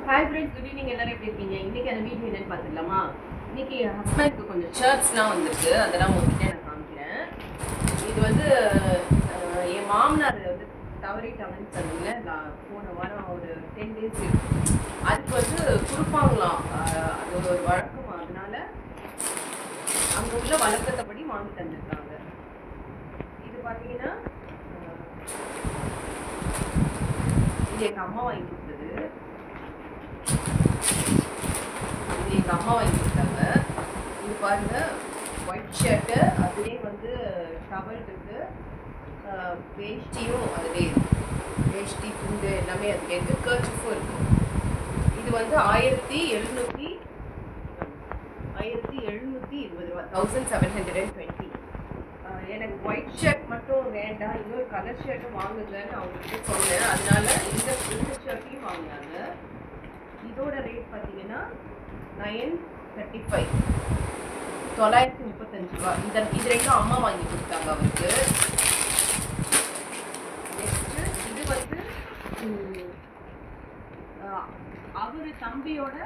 Hi friends, good evening. எல்லாரும் எப்படி இருக்கீங்க? இன்னைக்கு அந்த வீடியோ என்னன்னு பார்த்துக்கலாமா? இன்னைக்கு என் ஹஸ்பண்டுக்கு கொஞ்சம் ஷர்ட்ஸ்லாம் வந்திருக்கு, அதெல்லாம் உங்ககிட்ட நான் காமிக்கிறேன். இது வந்து என் மாமனார் வந்து தவறிட்டாங்கன்னு சொன்னீங்க. நான் போன வாரம் ஒரு 10 days அதுக்கு வந்து கொடுப்பாங்களாம். அது ஒரு வழக்கம். அதனால அங்கே உள்ள வழக்கத்தைப்படி வாங்கி தந்துருக்காங்க. இது பார்த்தீங்கன்னா இது எங்கள் அம்மா வாங்கி கொடுத்தது. இது எங்கள் அம்மா வாங்கி கொடுத்தாங்க. இது பாருங்க, ஒயிட் ஷர்ட்டு, அதுலேயே வந்து டவல் இருக்கு, வேஷ்டியும் அதுலேயே வேஷ்டி துண்டு எல்லாமே அதுலேயே இருக்குது, கர்ச்சிஃபும் இருக்கு. இது வந்து 1720 ரூபா, 1720. எனக்கு ஒயிட் ஷர்ட் மட்டும் வேண்டாம், இன்னொரு கலர் ஷர்ட்டும் வாங்குங்கன்னு அவங்ககிட்ட சொன்னேன். அதனால இந்த ஷர்ட்டையும் வாங்கினாங்க. இதோட ரேட் பார்த்தீங்கன்னா 935, 935 ரூபா. இது ரெண்டும் அம்மா வாங்கி கொடுத்தாங்க அவருக்கு. நெக்ஸ்ட்டு இது வந்து அவர் தம்பியோட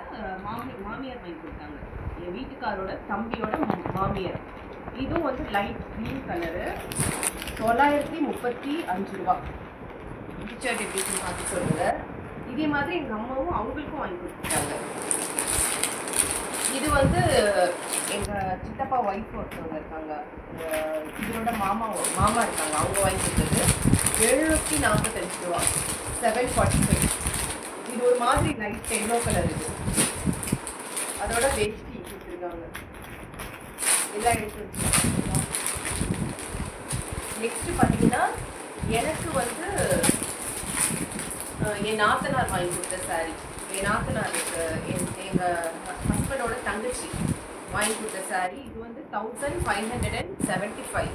மாமியார் வாங்கி கொடுத்தாங்க. என் வீட்டுக்காரோட தம்பியோட மாமியார். இதுவும் வந்து லைட் க்ரீன் கலரு, 935 ரூபா. இந்த ஷர்ட் எப்படி பார்த்து சொல்லுங்க. இதே மாதிரி எங்கள் அம்மாவும் அவங்களுக்கும் வாங்கி கொடுத்துட்டாங்க. இது வந்து எங்கள் சித்தப்பா ஒய்ஃப் ஒருத்தவங்க இருக்காங்க, இதோட மாமா இருக்காங்க, அவங்க வாங்கி கொடுத்தது 745 ரூபா, 745. இது ஒரு மாதிரி லைட் எல்லோ கலர். இது அதோட வேஷ்டி கொடுத்துருக்காங்க. எல்லாம் எடுத்து வச்சுருக்காங்க. நெக்ஸ்ட்டு பார்த்தீங்கன்னா எனக்கு வந்து என் நாத்தனார் வாங்கி கொடுத்த சாரீ. என் நாத்தனாருக்கு எங்கள் ஹஸ்பண்டோட தங்கச்சி வாங்கி கொடுத்த சாரீ. இது வந்து 1575,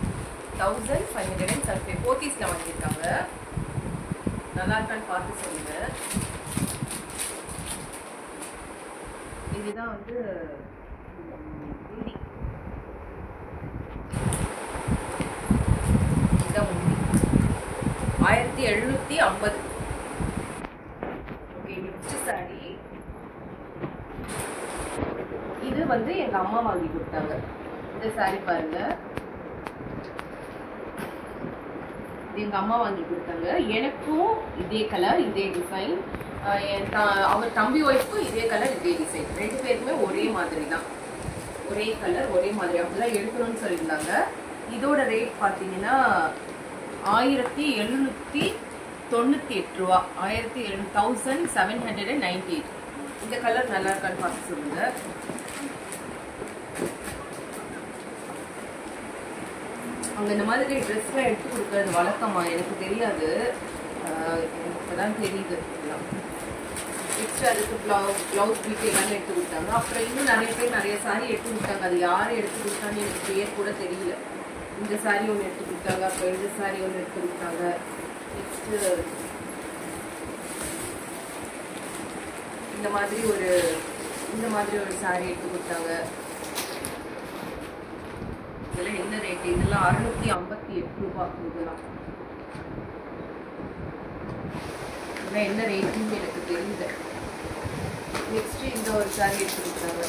1575 போத்தீஸில் வாங்கியிருக்காங்க. நல்லா இருக்கான்னு பார்த்து சொல்லுங்க. இதுதான் வந்து உண்டி. இதுதான் உண்டி, 1750. சாரி, இது வந்து எங்க அம்மா வாங்கி கொடுத்தாங்க. இந்த சாரி பாருங்க, இது எங்க அம்மா வாங்கி கொடுத்தாங்க. எனக்கும் இதே கலர், இதே டிசைன். அவர் தம்பி ஒய்ஃப்க்கும் இதே கலர், இதே டிசைன். ரெண்டு பேருக்குமே ஒரே மாதிரி தான், ஒரே கலர், ஒரே மாதிரி அப்படிதான் எடுக்கணும்னு சொல்லியிருந்தாங்க. இதோட ரேட் பார்த்தீங்கன்னா 1798 ரூபா, 1798. இந்த கலர் நல்லா இருக்கான்னு பார்த்து சொல்லுங்க. அங்கே இந்த மாதிரி ட்ரெஸ்லாம் எடுத்து கொடுக்குறது வழக்கமா? எனக்கு தெரியாது, இப்போதான் தெரியுது. நெக்ஸ்ட் அதுக்கு ப்ளவுஸ் பீட் எல்லாமே எடுத்து கொடுத்தாங்க. அப்புறம் இன்னும் நிறைய பேர் நிறைய சாரி எடுத்து கொடுத்தாங்க. அது யாரும் எடுத்து கொடுத்தான்னு எனக்கு பேர் கூட தெரியல. இந்த சாரி ஒன்று எடுத்து கொடுத்தாங்க, அப்புறம் இந்த சாரி ஒன்று எடுத்து கொடுத்தாங்க. நெக்ஸ்ட்டு இந்த மாதிரி ஒரு சாரி எடுத்து கொடுத்தாங்க. இதெல்லாம் என்ன ரேட்டு? இதெல்லாம் 658 ரூபா. இதெல்லாம் என்ன ரேட்டுன்னு எனக்கு தெரியல. நெக்ஸ்ட் இந்த ஒரு சாரி எடுத்து கொடுத்தாங்க.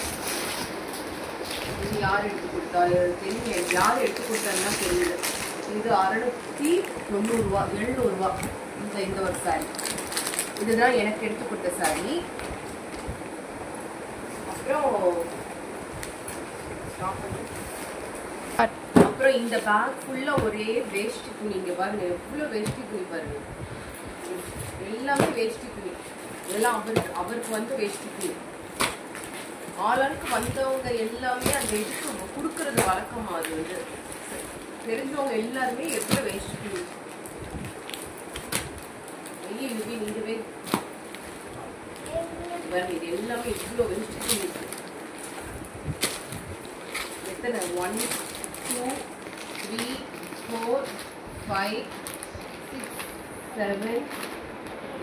இது யார் எடுத்து கொடுத்தா தெரியல, யார் எடுத்து கொடுத்தாங்கன்னா தெரியல. இது 690 ரூபா, 700 ரூபா. இந்த ஒரு சாரி, இதுதான் எனக்கு எடுத்து கொடுத்த சாரி. அப்புறம் இந்த பேக் ஃபுல்லா ஒரே வேஷ்டி துணி. இங்க பாருங்க எவ்வளவு வேஷ்டி துணி பாருங்க, எல்லாமே வேஷ்டி துணி. இதெல்லாம் அவருக்கு வந்து வேஷ்டி துணி. ஆளுக்கு வந்தவங்க எல்லாமே அந்த இதுக்கு கொடுக்கறது வழக்கமா. அது வந்து தெரிஞ்சவங்க எல்லாருமே எவ்வளவு வேஷ்டி துணி. நீங்கவே இது எல்லாமே இவ்வளோ வேஷ்டி துணி இருக்கு. எத்தனை? 1 2 3 4 5 6 7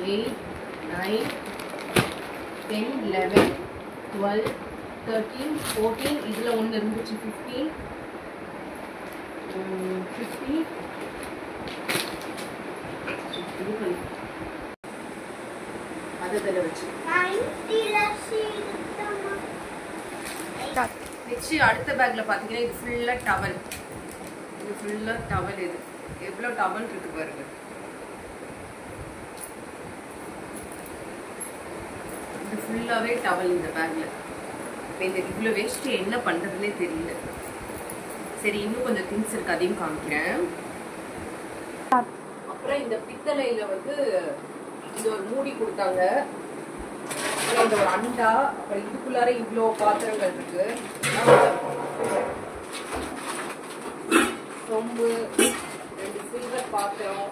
8 9 10 11 12 13 14. இதில் ஒன்று இருந்துச்சு 15. அதில் வச்சு நெக்ஸ்ட் அடுத்த பேக்கில் பார்த்தீங்கன்னா இது ஃபுல்லாக டவல். இது ஃபுல்லாக டவல். இது எவ்வளோ டவல் இருக்கு பாருங்க. இது ஃபுல்லாகவே டவல் இந்த பேக்கில். இப்போ இந்த இவ்வளோ வேஸ்ட் என்ன பண்ணுறதுனே தெரியல. சரி, இன்னும் கொஞ்சம் திங்ஸ் இருக்கு, அதையும் காமிக்கிறேன். அப்புறம் இந்த பித்தளையில் வந்து இந்த ஒரு மூடி கொடுத்தாங்க. அப்புறம் இந்த ஒரு அண்டா. அப்புறம் இதுக்குள்ளார இவ்வளோ பாத்திரங்கள் இருக்கு. சொம்பு, 2 சில்வர் பாத்திரம்,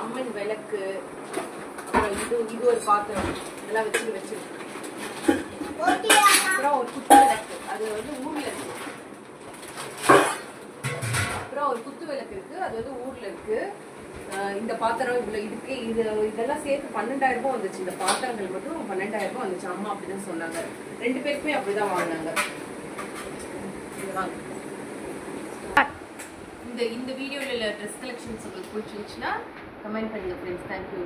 அம்மன் விளக்கு, அப்புறம் இது ஒரு பாத்திரம் இதெல்லாம் வச்சிருக்கு. அப்புறம் ஒரு குத்து விளக்கு, அது வந்து ஊர்ல இருக்கு. அப்புறம் ஒரு குத்து விளக்கு இருக்கு, அது வந்து ஊர்ல இருக்கு. இந்த பாத்திரம் இவ்வளோ இதுக்கு இதெல்லாம் சேர்த்து 12,000 ரூபாய் வந்துச்சு. இந்த பாத்திரங்கள் மட்டும் 12,000 ரூபாய் வந்துச்சு. அம்மா அப்படிதான் சொன்னாங்க. 2 பேருக்குமே அப்படிதான் வாங்கினாங்க. இந்த வீடியோல ட்ரெஸ் கலெக்ஷன்ஸ் உங்களுக்கு பிடிச்சிருந்துச்சுன்னா கமெண்ட் பண்ணுங்க ஃப்ரெண்ட்ஸ். தேங்க்யூ.